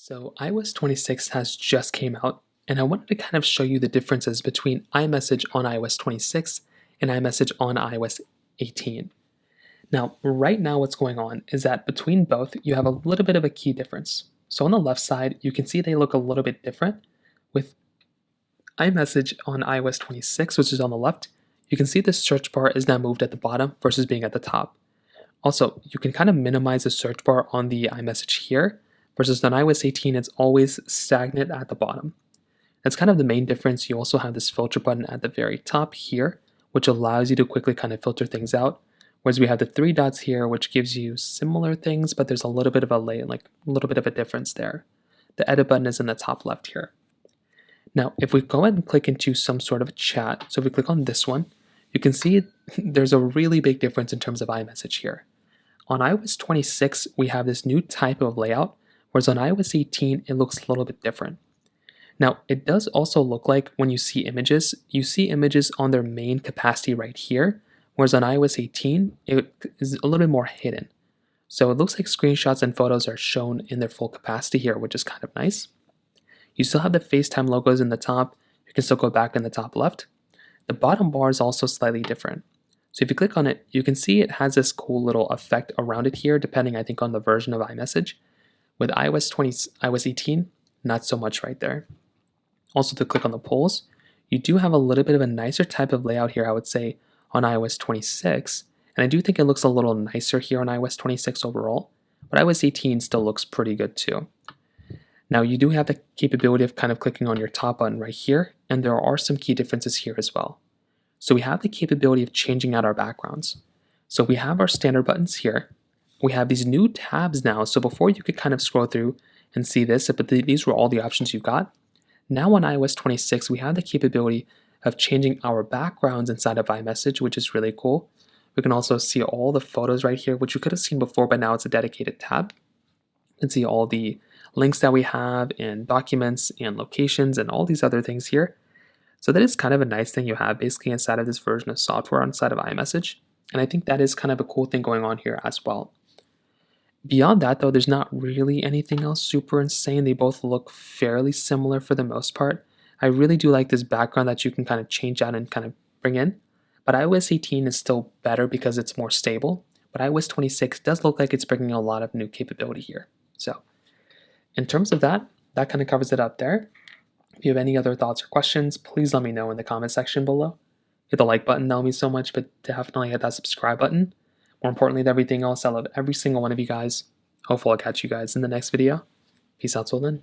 So iOS 26 has just came out, and I wanted to kind of show you the differences between iMessage on iOS 26 and iMessage on iOS 18. Now, right now what's going on is that between both, you have a little bit of a key difference. So on the left side, you can see they look a little bit different. With iMessage on iOS 26, which is on the left, you can see the search bar is now moved at the bottom versus being at the top. Also, you can kind of minimize the search bar on the iMessage here, versus on iOS 18, it's always stagnant at the bottom. That's kind of the main difference. You also have this filter button at the very top here, which allows you to quickly kind of filter things out. Whereas we have the three dots here, which gives you similar things, but there's a little bit of a difference there. The edit button is in the top left here. Now, if we go ahead and click into some sort of a chat, so if we click on this one, you can see there's a really big difference in terms of iMessage here. On iOS 26, we have this new type of layout, whereas on iOS 18, it looks a little bit different. Now, it does also look like when you see images on their main capacity right here, whereas on iOS 18, it is a little bit more hidden. So it looks like screenshots and photos are shown in their full capacity here, which is kind of nice. You still have the FaceTime logos in the top. You can still go back in the top left. The bottom bar is also slightly different. So if you click on it, you can see it has this cool little effect around it here, depending, I think, on the version of iMessage. With iOS 18, not so much right there. Also, to click on the polls, you do have a little bit of a nicer type of layout here, I would say, on iOS 26. And I do think it looks a little nicer here on iOS 26 overall, but iOS 18 still looks pretty good too. Now, you do have the capability of kind of clicking on your top button right here, and there are some key differences here as well. So we have the capability of changing out our backgrounds. So we have our standard buttons here. We have these new tabs now. So before you could kind of scroll through and see this, but these were all the options you got. Now on iOS 26, we have the capability of changing our backgrounds inside of iMessage, which is really cool. We can also see all the photos right here, which you could have seen before, but now it's a dedicated tab. You can see all the links that we have and documents and locations and all these other things here. So that is kind of a nice thing you have basically inside of this version of software inside of iMessage. And I think that is kind of a cool thing going on here as well. Beyond that though, there's not really anything else super insane. They both look fairly similar for the most part. I really do like this background that you can kind of change out and kind of bring in. But iOS 18 is still better because it's more stable. But iOS 26 does look like it's bringing a lot of new capability here. So in terms of that kind of covers it up there. If you have any other thoughts or questions, please let me know in the comment section below. Hit the like button, that would mean so much, but definitely hit that subscribe button. More importantly than everything else, I love every single one of you guys. Hopefully I'll catch you guys in the next video. Peace out till then.